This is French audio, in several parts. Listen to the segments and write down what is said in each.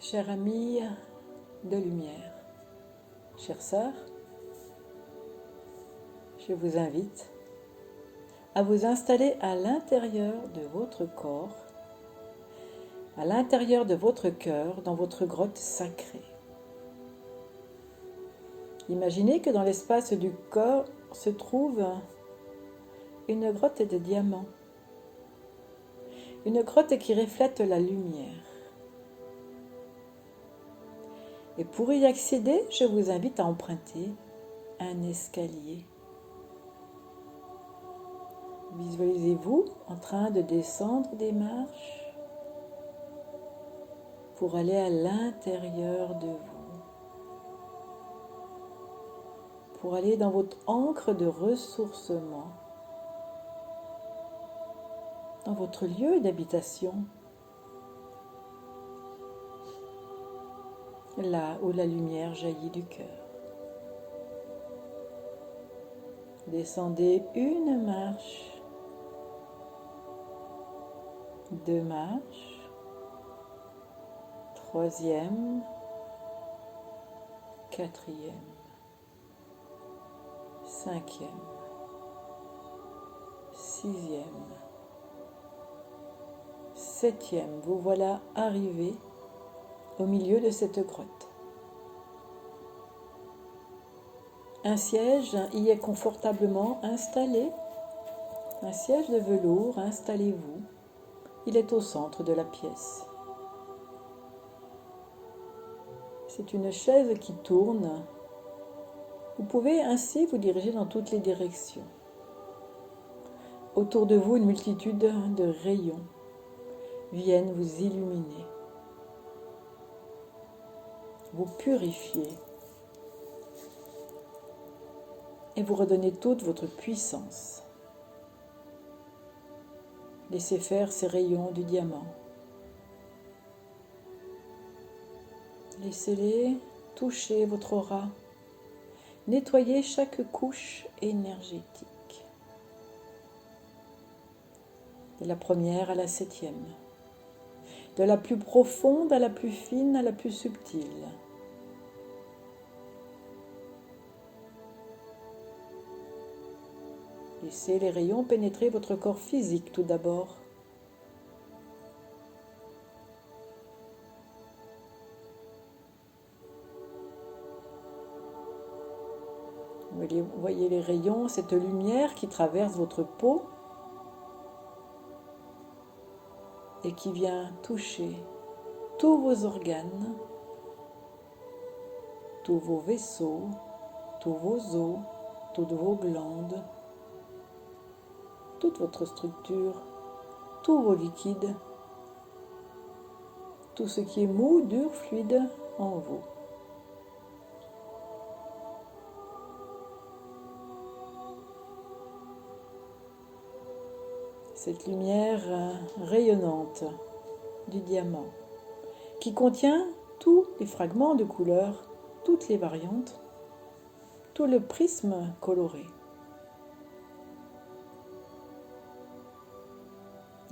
Chère amie de lumière, chère sœur, je vous invite à vous installer à l'intérieur de votre corps, à l'intérieur de votre cœur, dans votre grotte sacrée. Imaginez que dans l'espace du corps se trouve une grotte de diamants, une grotte qui reflète la lumière. Et pour y accéder, je vous invite à emprunter un escalier. Visualisez-vous en train de descendre des marches pour aller à l'intérieur de vous, pour aller dans votre ancre de ressourcement, dans votre lieu d'habitation, là où la lumière jaillit du cœur. Descendez une marche, 2 marches, 3e, 4e, 5e, 6e, 7e. Vous voilà arrivé au milieu de cette grotte. Un siège y est confortablement installé. Un siège de velours, installez-vous. Il est au centre de la pièce. C'est une chaise qui tourne. Vous pouvez ainsi vous diriger dans toutes les directions. Autour de vous, une multitude de rayons viennent vous illuminer, vous purifier et vous redonner toute votre puissance. Laissez faire ces rayons du diamant. Laissez-les toucher votre aura. Nettoyez chaque couche énergétique. De la première à la 7e. De la plus profonde à la plus fine à la plus subtile. Laissez les rayons pénétrer votre corps physique tout d'abord. Vous voyez les rayons, cette lumière qui traverse votre peau et qui vient toucher tous vos organes, tous vos vaisseaux, tous vos os, toutes vos glandes, toute votre structure, tous vos liquides, tout ce qui est mou, dur, fluide en vous. Cette lumière rayonnante du diamant qui contient tous les fragments de couleurs, toutes les variantes, tout le prisme coloré.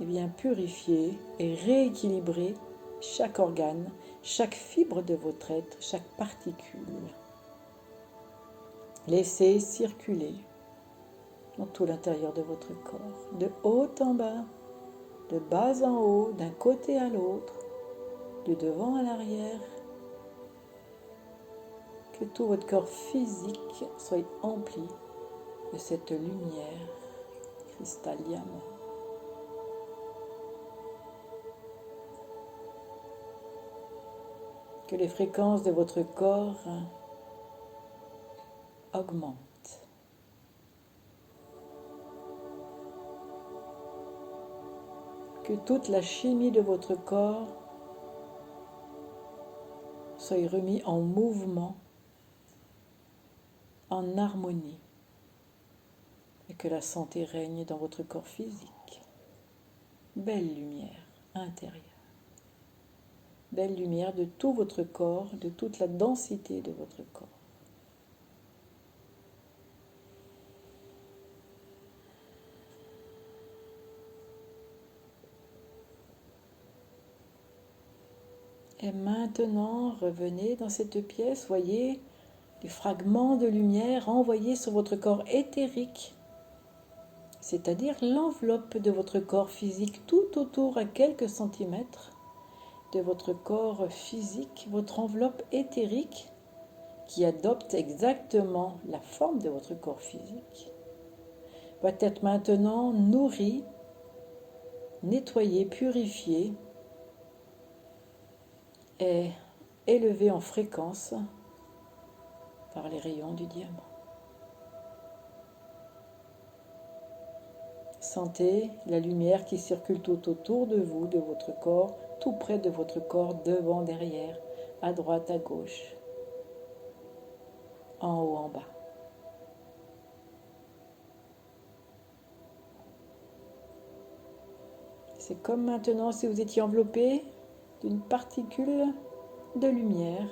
Et vient purifier et rééquilibrer chaque organe, chaque fibre de votre être, chaque particule. Laissez circuler dans tout l'intérieur de votre corps, de haut en bas, de bas en haut, d'un côté à l'autre, de devant à l'arrière. Que tout votre corps physique soit empli de cette lumière cristalline. Que les fréquences de votre corps augmentent. Que toute la chimie de votre corps soit remise en mouvement, en harmonie, et que la santé règne dans votre corps physique. Belle lumière intérieure. Belle lumière de tout votre corps, de toute la densité de votre corps. Et maintenant, revenez dans cette pièce, voyez des fragments de lumière envoyés sur votre corps éthérique, c'est-à-dire l'enveloppe de votre corps physique tout autour à quelques centimètres de votre corps physique, votre enveloppe éthérique qui adopte exactement la forme de votre corps physique, va être maintenant nourrie, nettoyée, purifiée et élevée en fréquence par les rayons du diamant. Sentez la lumière qui circule tout autour de vous, de votre corps, tout près de votre corps, devant, derrière, à droite, à gauche, en haut, en bas. C'est comme maintenant si vous étiez enveloppé d'une particule de lumière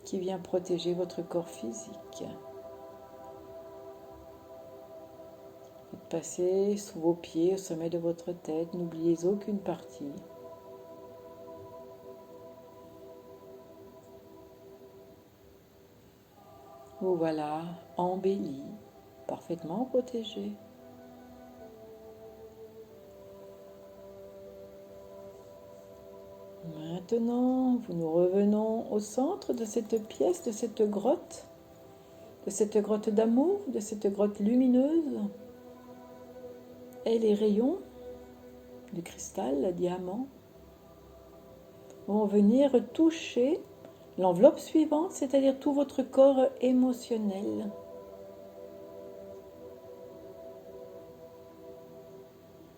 qui vient protéger votre corps physique. Faites passer sous vos pieds, au sommet de votre tête, n'oubliez aucune partie. Vous voilà embelli, parfaitement protégé. Maintenant, nous revenons au centre de cette pièce, de cette grotte d'amour, de cette grotte lumineuse. Et les rayons du cristal, le diamant, vont venir toucher l'enveloppe suivante, c'est-à-dire tout votre corps émotionnel.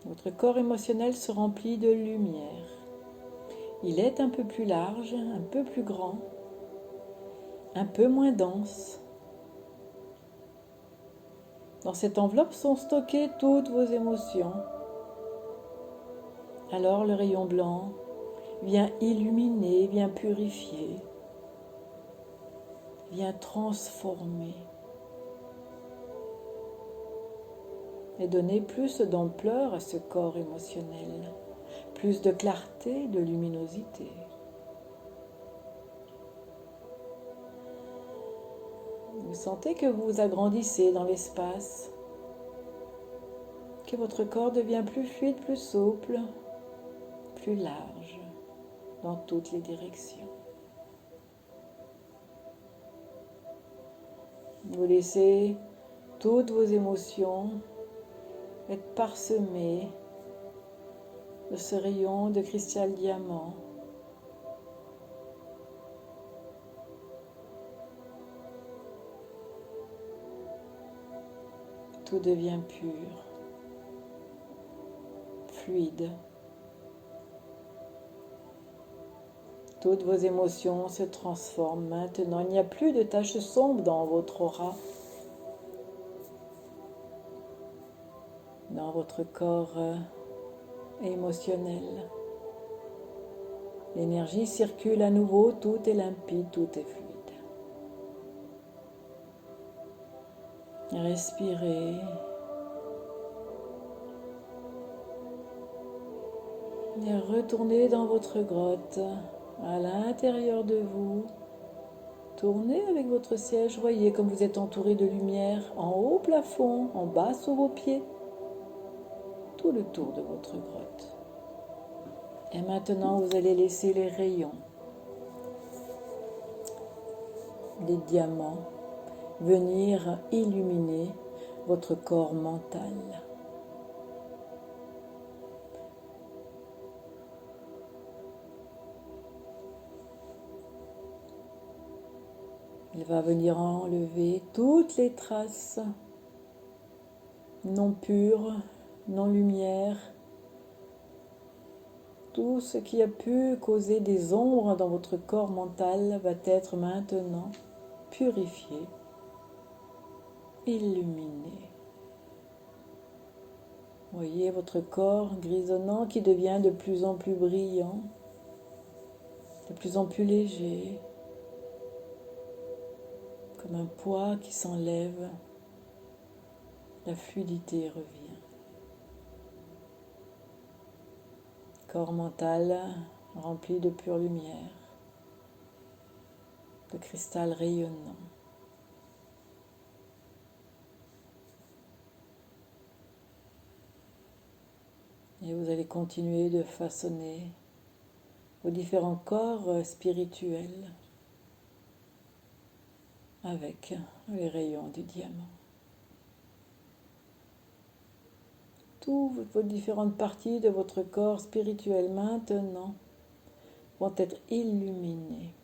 Votre corps émotionnel se remplit de lumière. Il est un peu plus large, un peu plus grand, un peu moins dense. Dans cette enveloppe sont stockées toutes vos émotions. Alors le rayon blanc vient illuminer, vient purifier, vient transformer et donner plus d'ampleur à ce corps émotionnel, plus de clarté, de luminosité. Vous sentez que vous vous agrandissez dans l'espace, que votre corps devient plus fluide, plus souple, plus large dans toutes les directions. Vous laissez toutes vos émotions être parsemées de ce rayon de cristal diamant. Tout devient pur, fluide. Toutes vos émotions se transforment maintenant. Il n'y a plus de taches sombres dans votre aura, dans votre corps émotionnel. L'énergie circule à nouveau, tout est limpide, tout est fluide. Respirez. Et retournez dans votre grotte, à l'intérieur de vous. Tournez avec votre siège, voyez comme vous êtes entouré de lumière en haut au plafond, en bas sous vos pieds, tout le tour de votre grotte. Et maintenant, vous allez laisser les rayons, les diamants, venir illuminer votre corps mental. Il va venir enlever toutes les traces non pures, non lumière, tout ce qui a pu causer des ombres dans votre corps mental va être maintenant purifié, illuminé. Voyez votre corps grisonnant qui devient de plus en plus brillant, de plus en plus léger, comme un poids qui s'enlève, la fluidité revient. corps mental rempli de pure lumière, de cristal rayonnant. Et vous allez continuer de façonner vos différents corps spirituels avec les rayons du diamant. Toutes vos différentes parties de votre corps spirituel maintenant vont être illuminées.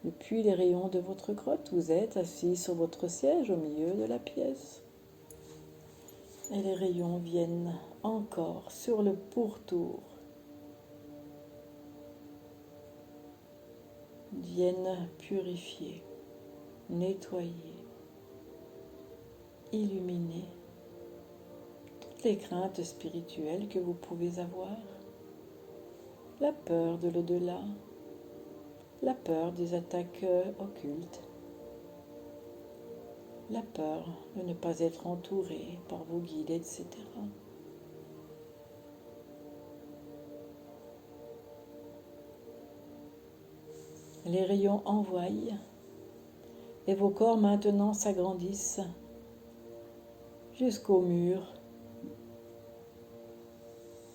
Depuis les rayons de votre grotte, vous êtes assis sur votre siège au milieu de la pièce. Et les rayons viennent encore sur le pourtour, viennent purifier, nettoyer, illuminer toutes les craintes spirituelles que vous pouvez avoir. La peur de l'au-delà, la peur des attaques occultes, la peur de ne pas être entouré par vos guides, etc. Les rayons envoient et vos corps maintenant s'agrandissent jusqu'au mur.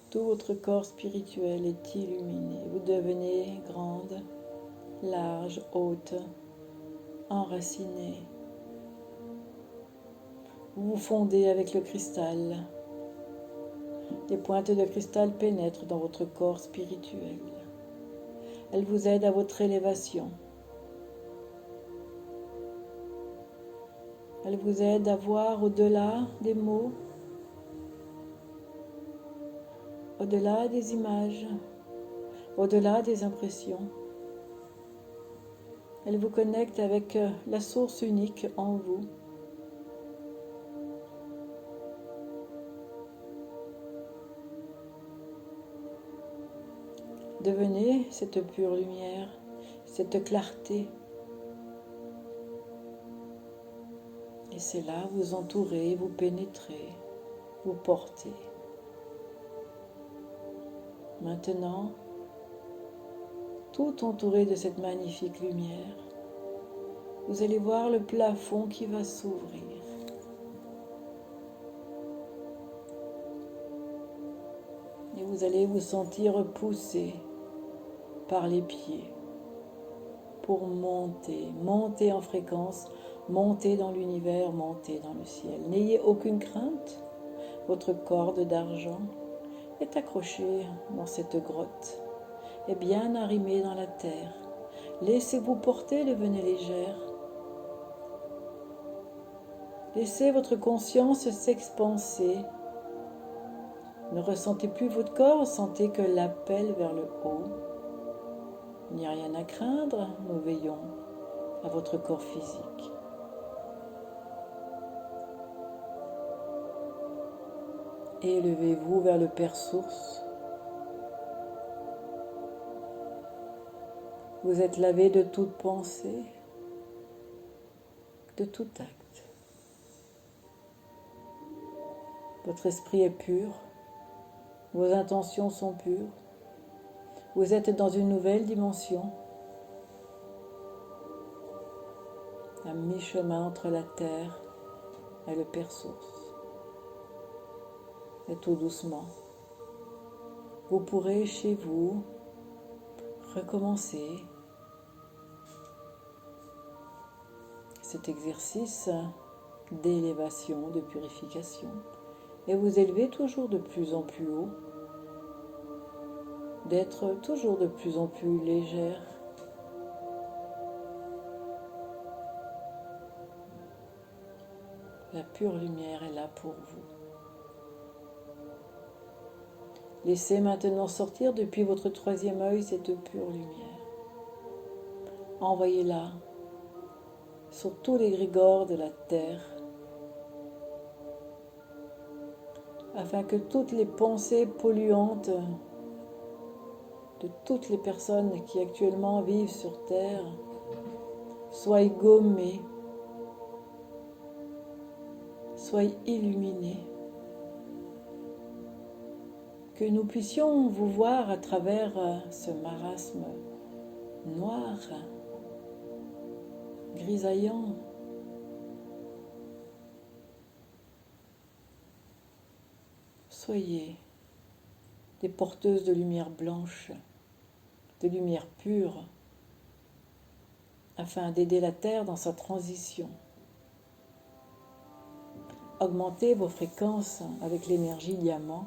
Tout votre corps spirituel est illuminé. Vous devenez grande, large, haute, enracinée. Vous vous fondez avec le cristal. Les pointes de cristal pénètrent dans votre corps spirituel. Elles vous aident à votre élévation. Elles vous aident à voir au-delà des mots, au-delà des images, au-delà des impressions. Elles vous connectent avec la source unique en vous. Devenez cette pure lumière, cette clarté. Et c'est là vous entourez, vous pénétrez, vous portez. Maintenant, tout entouré de cette magnifique lumière, vous allez voir le plafond qui va s'ouvrir. Et vous allez vous sentir poussé par les pieds pour monter en fréquence, monter dans l'univers, monter dans le ciel. N'ayez aucune crainte, votre corde d'argent est accroché dans cette grotte, est bien arrimé dans la terre. Laissez-vous porter, devenez légère. Laissez votre conscience s'expanser. Ne ressentez plus votre corps, sentez que l'appel vers le haut. Il n'y a rien à craindre, nous veillons à votre corps physique. Élevez-vous vers le Père Source. Vous êtes lavé de toute pensée, de tout acte. Votre esprit est pur, vos intentions sont pures. Vous êtes dans une nouvelle dimension, à mi-chemin entre la terre et le Père Source. Et tout doucement, vous pourrez chez vous recommencer cet exercice d'élévation, de purification, et vous élever toujours de plus en plus haut, d'être toujours de plus en plus légère. La pure lumière est là pour vous. Laissez maintenant sortir depuis votre troisième œil cette pure lumière. Envoyez-la sur tous les grégores de la terre, afin que toutes les pensées polluantes de toutes les personnes qui actuellement vivent sur terre soient gommées, soient illuminées. que nous puissions vous voir à travers ce marasme noir, grisaillant. Soyez des porteuses de lumière blanche, de lumière pure, afin d'aider la Terre dans sa transition. Augmentez vos fréquences avec l'énergie diamant,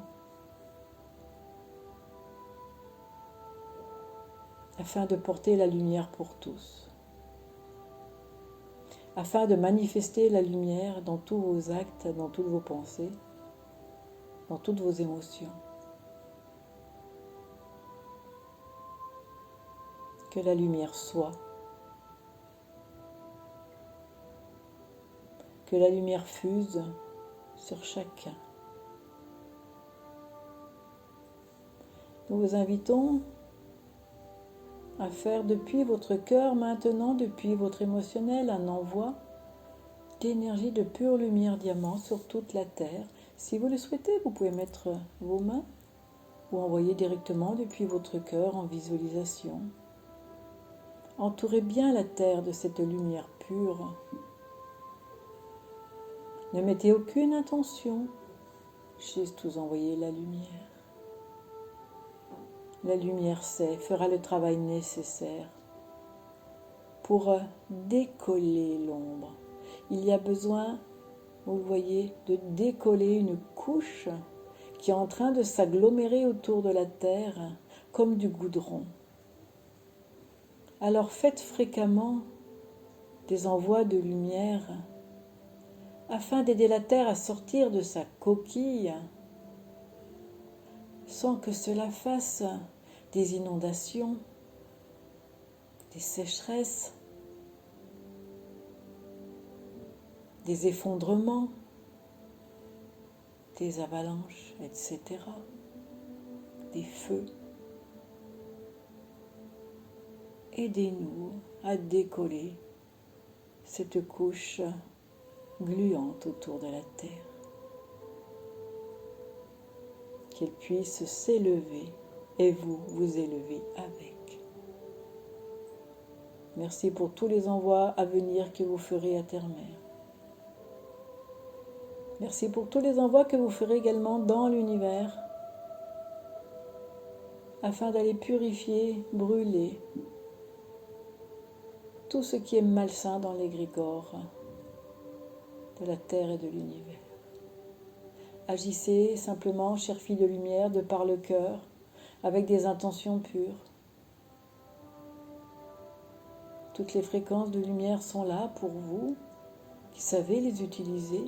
afin de porter la lumière pour tous, afin de manifester la lumière dans tous vos actes, dans toutes vos pensées, dans toutes vos émotions. Que la lumière soit, que la lumière fuse sur chacun. Nous vous invitons à faire depuis votre cœur maintenant, depuis votre émotionnel, un envoi d'énergie de pure lumière diamant sur toute la Terre. Si vous le souhaitez, vous pouvez mettre vos mains ou envoyer directement depuis votre cœur en visualisation. Entourez bien la Terre de cette lumière pure. Ne mettez aucune intention, juste vous envoyez la lumière. La lumière fera le travail nécessaire pour décoller l'ombre. Il y a besoin, vous le voyez, de décoller une couche qui est en train de s'agglomérer autour de la Terre comme du goudron. Alors faites fréquemment des envois de lumière afin d'aider la Terre à sortir de sa coquille sans que cela fasse des inondations, des sécheresses, des effondrements, des avalanches, etc., des feux. Aidez-nous à décoller cette couche gluante autour de la Terre, qu'elle puisse s'élever et vous vous élevez avec. Merci pour tous les envois à venir que vous ferez à Terre-Mère. Merci pour tous les envois que vous ferez également dans l'univers, afin d'aller purifier, brûler tout ce qui est malsain dans l'égrégore de la Terre et de l'univers. Agissez simplement, chère fille de lumière, de par le cœur, avec des intentions pures. Toutes les fréquences de lumière sont là pour vous, qui savez les utiliser.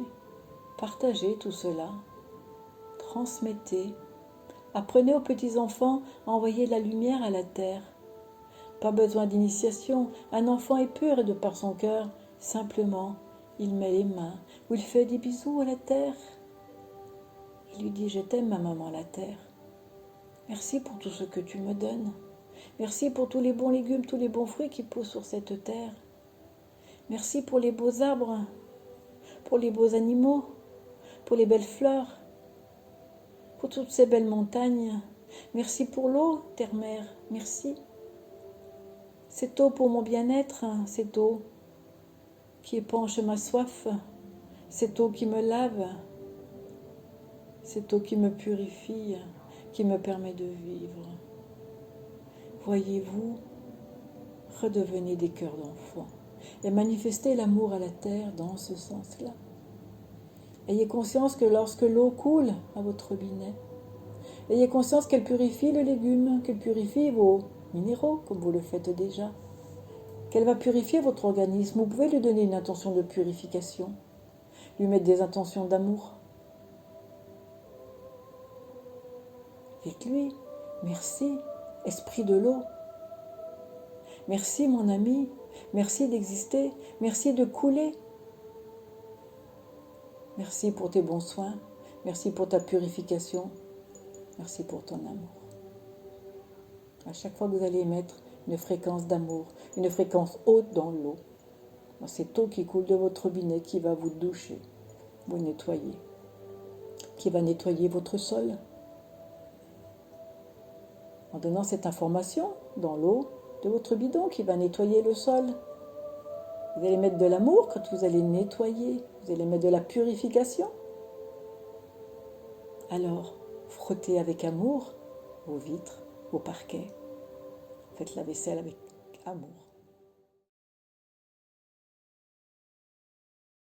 Partagez tout cela, transmettez. Apprenez aux petits-enfants à envoyer de la lumière à la terre. Pas besoin d'initiation, un enfant est pur et de par son cœur, simplement, il met les mains, ou il fait des bisous à la terre. Il lui dit « Je t'aime ma maman la terre. Merci pour tout ce que tu me donnes. Merci pour tous les bons légumes, tous les bons fruits qui poussent sur cette terre. Merci pour les beaux arbres, pour les beaux animaux, pour les belles fleurs, pour toutes ces belles montagnes. Merci pour l'eau, terre-mère, merci. Cette eau pour mon bien-être, cette eau qui épanche ma soif, cette eau qui me lave, cette eau qui me purifie, qui me permet de vivre. Voyez-vous, redevenez des cœurs d'enfants et manifestez l'amour à la terre dans ce sens-là. Ayez conscience que lorsque l'eau coule à votre robinet, ayez conscience qu'elle purifie le légume, qu'elle purifie vos minéraux, comme vous le faites déjà, qu'elle va purifier votre organisme. Vous pouvez lui donner une intention de purification, lui mettre des intentions d'amour. Dites-lui, merci, esprit de l'eau. Merci mon ami, merci d'exister, merci de couler. Merci pour tes bons soins, merci pour ta purification, merci pour ton amour. À chaque fois que vous allez émettre une fréquence d'amour, une fréquence haute dans l'eau, dans cette eau qui coule de votre robinet, qui va vous doucher, vous nettoyer, qui va nettoyer votre sol, en donnant cette information dans l'eau de votre bidon qui va nettoyer le sol. Vous allez mettre de l'amour quand vous allez nettoyer. Vous allez mettre de la purification. Alors, frottez avec amour vos vitres, vos parquets. Faites la vaisselle avec amour.